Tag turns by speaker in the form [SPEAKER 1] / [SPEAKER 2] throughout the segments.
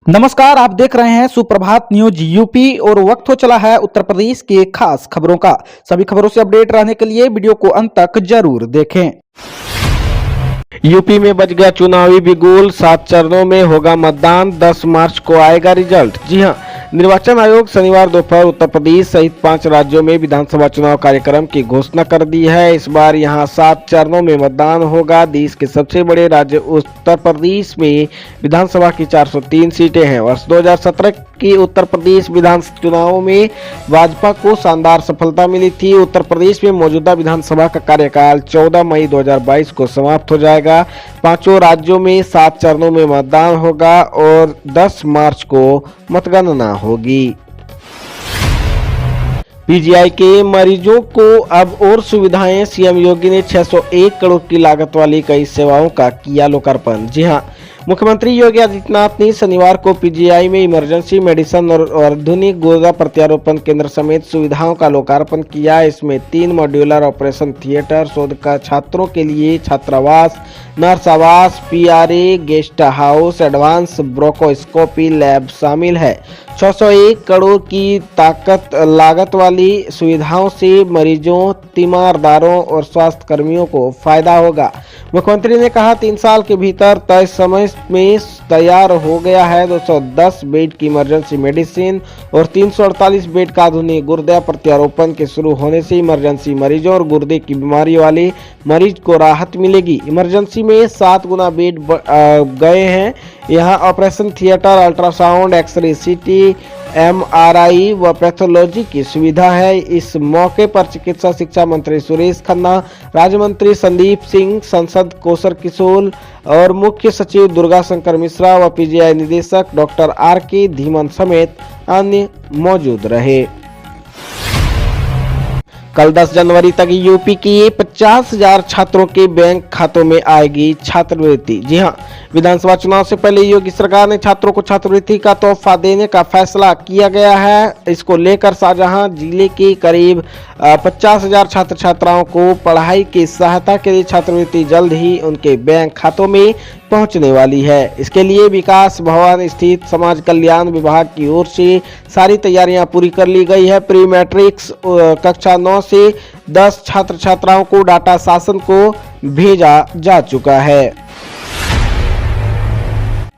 [SPEAKER 1] नमस्कार, आप देख रहे हैं सुप्रभात न्यूज यूपी और वक्त हो चला है उत्तर प्रदेश के खास खबरों का। सभी खबरों से अपडेट रहने के लिए वीडियो को अंत तक जरूर देखें।
[SPEAKER 2] यूपी में बज गया चुनावी बिगुल, 7 चरणों में होगा मतदान, 10 मार्च को आएगा रिजल्ट। जी हां, निर्वाचन आयोग शनिवार दोपहर उत्तर प्रदेश सहित 5 राज्यों में विधानसभा चुनाव कार्यक्रम की घोषणा कर दी है। इस बार यहां 7 चरणों में मतदान होगा। देश के सबसे बड़े राज्य उत्तर प्रदेश में विधानसभा की 403 सीटें हैं। वर्ष 2017 की उत्तर प्रदेश विधानसभा चुनाव में भाजपा को शानदार सफलता मिली थी। उत्तर प्रदेश में मौजूदा विधानसभा का कार्यकाल 14 मई 2022 को समाप्त हो जाएगा। 5 राज्यों में 7 चरणों में मतदान होगा और 10 मार्च को मतगणना होगी। पीजीआई के मरीजों को अब और सुविधाएं, सीएम योगी ने 601 करोड़ की लागत वाली कई सेवाओं का किया लोकार्पण। जी हां, मुख्यमंत्री योगी आदित्यनाथ ने शनिवार को पीजीआई में इमरजेंसी मेडिसिन और आधुनिक गुर्दा प्रत्यारोपण केंद्र समेत सुविधाओं का लोकार्पण किया। इसमें 3 मॉड्यूलर ऑपरेशन थिएटर, शोध का छात्रों के लिए छात्रावास, नर्स आवास, PRA, guest house, advance bronchoscopy lab शामिल है। 601 करोड़ की लागत वाली सुविधाओं से मरीजों, तीमारदारों और स्वास्थ्य कर्मियों को फायदा होगा। मुख्यमंत्री ने कहा, 3 साल के भीतर तय समय में तैयार हो गया है 210 बेड की इमरजेंसी मेडिसिन और 348 बेड का आधुनिक गुर्दा प्रत्यारोपण के शुरू होने से इमरजेंसी मरीजों और गुर्दे की बीमारी वाले मरीज को राहत मिलेगी। इमरजेंसी में 7 गुना बेड गए हैं। यहाँ ऑपरेशन थिएटर, अल्ट्रासाउंड, एक्सरे, सीटी, एमआरआई व पैथोलॉजी की सुविधा है। इस मौके पर चिकित्सा शिक्षा मंत्री सुरेश खन्ना, राज्य मंत्री संदीप सिंह, सांसद कौशल किशोर और मुख्य सचिव दुर्गा शंकर मिश्रा व पीजीआई निदेशक डॉक्टर आर.के. धीमन समेत अन्य मौजूद रहे। कल 10 जनवरी तक यूपी की 50,000 छात्रों के बैंक खातों में आएगी छात्रवृत्ति। जी हां, विधानसभा चुनाव से पहले योगी सरकार ने छात्रों को छात्रवृत्ति का तोहफा देने का फैसला किया गया है। इसको लेकर शाहजहां जिले के करीब 50,000 छात्र छात्राओं को पढ़ाई की सहायता के लिए छात्रवृत्ति जल्द ही उनके बैंक खातों में पहुंचने वाली है। इसके लिए विकास भवन स्थित समाज कल्याण विभाग की ओर से सारी तैयारियां पूरी कर ली गई है। प्री मैट्रिक्स कक्षा 9 से 10 छात्र छात्राओं को डाटा शासन को भेजा जा चुका है।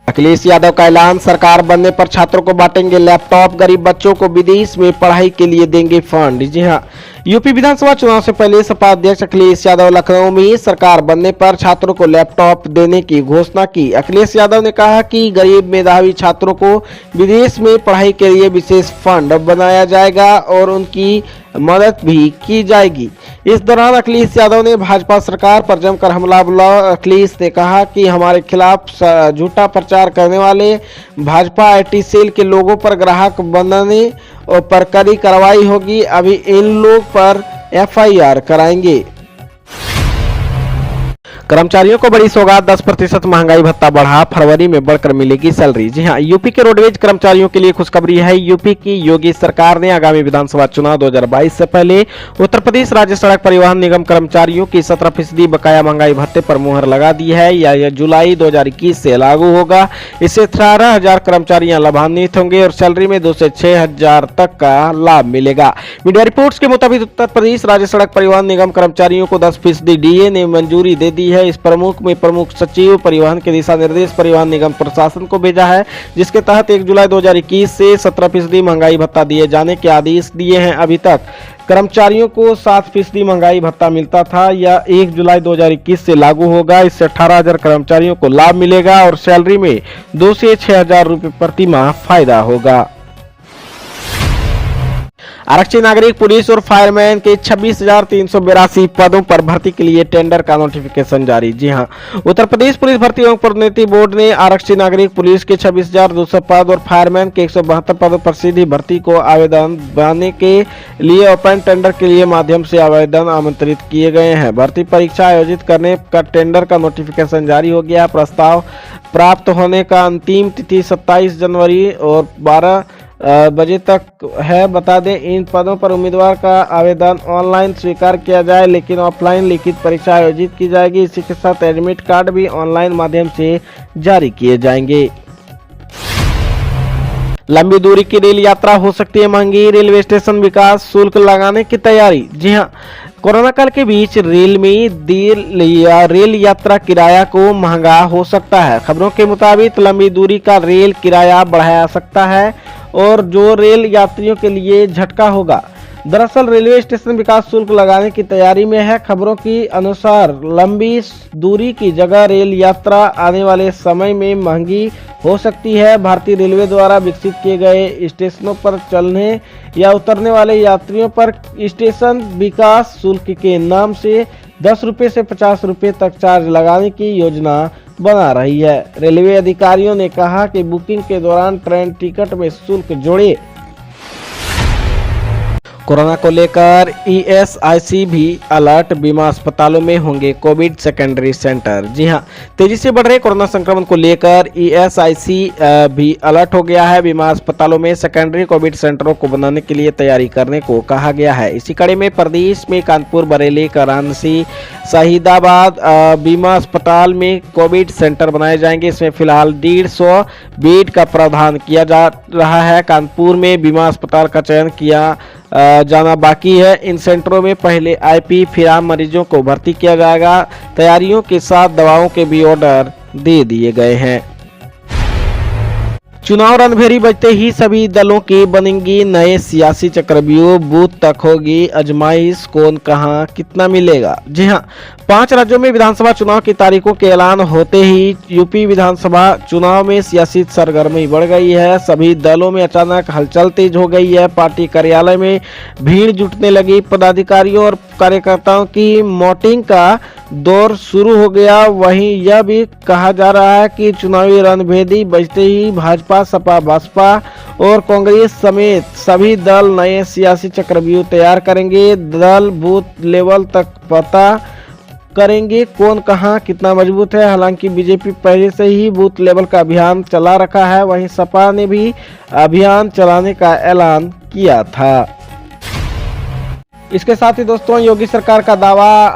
[SPEAKER 2] अखिलेश यादव का ऐलान, सरकार बनने पर छात्रों को बांटेंगे लैपटॉप, गरीब बच्चों को विदेश में पढ़ाई के लिए देंगे फंड। जी हां, यूपी विधानसभा चुनाव से पहले सपा अध्यक्ष अखिलेश यादव लखनऊ में सरकार बनने पर छात्रों को लैपटॉप देने की घोषणा की। अखिलेश यादव ने कहा कि गरीब मेधावी छात्रों को विदेश में पढ़ाई के लिए विशेष फंड बनाया जाएगा और उनकी मदद भी की जाएगी। इस दौरान अखिलेश यादव ने भाजपा सरकार पर जमकर हमला बोला। अखिलेश ने कहा कि हमारे खिलाफ झूठा प्रचार करने वाले भाजपा आईटी सेल के लोगों पर ग्राहक बनाने और पर कड़ी कार्रवाई होगी। अभी इन लोग पर एफआईआर कराएंगे। कर्मचारियों को बड़ी सौगात, 10% महंगाई भत्ता बढ़ा, फरवरी में बढ़कर मिलेगी सैलरी। जी हां, यूपी के रोडवेज कर्मचारियों के लिए खुशखबरी है। यूपी की योगी सरकार ने आगामी विधानसभा चुनाव 2022 से पहले उत्तर प्रदेश राज्य सड़क परिवहन निगम कर्मचारियों की 17% बकाया महंगाई भत्ते पर मुहर लगा दी है। यह जुलाई 2021 से लागू होगा। इससे 18,000 कर्मचारियां लाभान्वित होंगे और सैलरी में 2 से 6,000 तक का लाभ मिलेगा। मीडिया रिपोर्ट्स के मुताबिक उत्तर प्रदेश राज्य सड़क परिवहन निगम कर्मचारियों को 10% डीए ने मंजूरी दे दी है। इस प्रमुख सचिव परिवहन के दिशा निर्देश परिवहन निगम प्रशासन को भेजा है, जिसके तहत 1 जुलाई 2021 से 17% महंगाई भत्ता दिए जाने के आदेश दिए हैं। अभी तक कर्मचारियों को 7% महंगाई भत्ता मिलता था। यह 1 जुलाई 2021 से लागू होगा। इससे 18,000 कर्मचारियों को लाभ मिलेगा और सैलरी में 2 से 6,000 रुपए प्रति माह फायदा होगा। आरक्षित नागरिक पुलिस और फायरमैन के 26,382 पदों पर भर्ती के लिए टेंडर का नोटिफिकेशन जारी। जी हां, उत्तर प्रदेश पुलिस भर्ती एवं प्रोन्नति बोर्ड ने आरक्षित नागरिक पुलिस के 26,200 पद और फायरमैन के 172 पदों पर सीधी भर्ती को आवेदन बनाने के लिए ओपन टेंडर के लिए माध्यम से आवेदन आमंत्रित किए गए हैं। भर्ती परीक्षा आयोजित करने का टेंडर का नोटिफिकेशन जारी हो गया। प्रस्ताव प्राप्त होने का अंतिम तिथि 27 जनवरी और 12 बजे तक है। बता दें, इन पदों पर उम्मीदवार का आवेदन ऑनलाइन स्वीकार किया जाए, लेकिन ऑफलाइन लिखित परीक्षा आयोजित की जाएगी। इसी के साथ एडमिट कार्ड भी ऑनलाइन माध्यम से जारी किए जाएंगे। लंबी दूरी की रेल यात्रा हो सकती है महंगी, रेलवे स्टेशन विकास शुल्क लगाने की तैयारी। जी हां, कोरोना काल के बीच रेल यात्रा किराया को महंगा हो सकता है। खबरों के मुताबिक लंबी दूरी का रेल किराया बढ़ाया सकता है और जो रेल यात्रियों के लिए झटका होगा। दरअसल रेलवे स्टेशन विकास शुल्क लगाने की तैयारी में है। खबरों के अनुसार लंबी दूरी की जगह रेल यात्रा आने वाले समय में महंगी हो सकती है। भारतीय रेलवे द्वारा विकसित किए गए स्टेशनों पर चलने या उतरने वाले यात्रियों पर स्टेशन विकास शुल्क के नाम से 10 रुपये से 50 रुपये तक चार्ज लगाने की योजना बना रही है। रेलवे अधिकारियों ने कहा कि बुकिंग के दौरान ट्रेन टिकट में शुल्क जोड़े। कोरोना को लेकर ईएसआईसी भी अलर्ट, बीमा अस्पतालों में होंगे कोविड सेकेंडरी सेंटर। जी हां, तेजी से बढ़ रहे कोरोना संक्रमण को लेकर ईएसआईसी भी अलर्ट हो गया है। बीमा अस्पतालों में सेकेंडरी कोविड सेंटरों को बनाने के लिए तैयारी करने को कहा गया है। इसी कड़ी में प्रदेश में कानपुर, बरेली, वाराणसी, शहीदाबाद बीमा अस्पताल में कोविड सेंटर बनाए जाएंगे। इसमें फिलहाल 150 बेड का प्रावधान किया जा रहा है। कानपुर में बीमा अस्पताल का चयन किया जाना बाकी है। इन सेंटरों में पहले आईपी फिर आम मरीजों को भर्ती किया जाएगा। तैयारियों के साथ दवाओं के भी ऑर्डर दे दिए गए हैं। चुनाव रणभेरी बजते ही सभी दलों की बनेंगी नए सियासी चक्रव्यूह, बूथ तक होगी अजमाइश, कौन कहां कितना मिलेगा। जी हां, 5 राज्यों में विधानसभा चुनाव की तारीखों के ऐलान होते ही यूपी विधानसभा चुनाव में सियासी सरगर्मी बढ़ गई है। सभी दलों में अचानक हलचल तेज हो गई है। पार्टी कार्यालय में भीड़ जुटने लगी। पदाधिकारियों और कार्यकर्ताओं की वोटिंग का दौर शुरू हो गया। वहीं यह भी कहा जा रहा है कि चुनावी रणभेदी बजते ही भाजपा, सपा, बसपा और कांग्रेस समेत सभी दल नए सियासी चक्रव्यूह तैयार करेंगे। दल बूथ लेवल तक पता करेंगे कौन कहां कितना मजबूत है। हालांकि बीजेपी पहले से ही बूथ लेवल का अभियान चला रखा है। वहीं सपा ने भी अभियान चलाने का ऐलान किया था। इसके साथ ही दोस्तों, योगी सरकार का दावा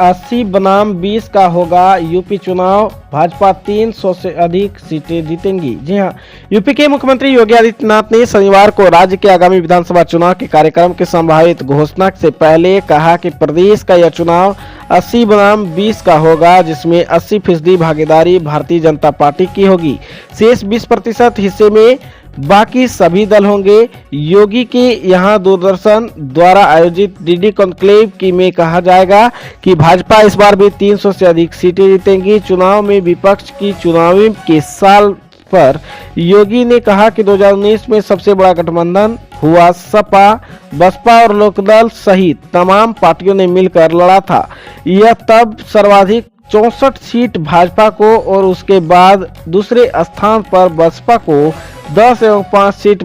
[SPEAKER 2] 80 बनाम 20 का होगा यूपी चुनाव, भाजपा 300 से अधिक सीटें जीतेंगी। जी हां, यूपी के मुख्यमंत्री योगी आदित्यनाथ ने शनिवार को राज्य के आगामी विधानसभा चुनाव के कार्यक्रम की संभावित घोषणा से पहले कहा कि प्रदेश का यह चुनाव 80 बनाम 20 का होगा, जिसमें 80% भागीदारी भारतीय जनता पार्टी की होगी। शेष 20% हिस्से में बाकी सभी दल होंगे। योगी के यहाँ दूरदर्शन द्वारा आयोजित डीडी कॉन्क्लेव की में कहा जाएगा कि भाजपा इस बार भी 300 से अधिक सीटें जीतेंगी। चुनाव में विपक्ष की चुनावी के साल पर योगी ने कहा कि 2019 में सबसे बड़ा गठबंधन हुआ सपा, बसपा और लोकदल सहित तमाम पार्टियों ने मिलकर लड़ा था। यह तब सर्वाधिक 64 सीट भाजपा को और उसके बाद दूसरे स्थान पर बसपा को 10 एवं 5 सीट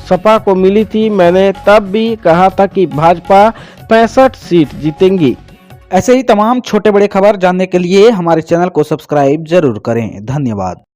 [SPEAKER 2] सपा को मिली थी। मैंने तब भी कहा था कि भाजपा 65 सीट जीतेंगी।
[SPEAKER 1] ऐसे ही तमाम छोटे बड़े खबर जानने के लिए हमारे चैनल को सब्सक्राइब जरूर करें। धन्यवाद।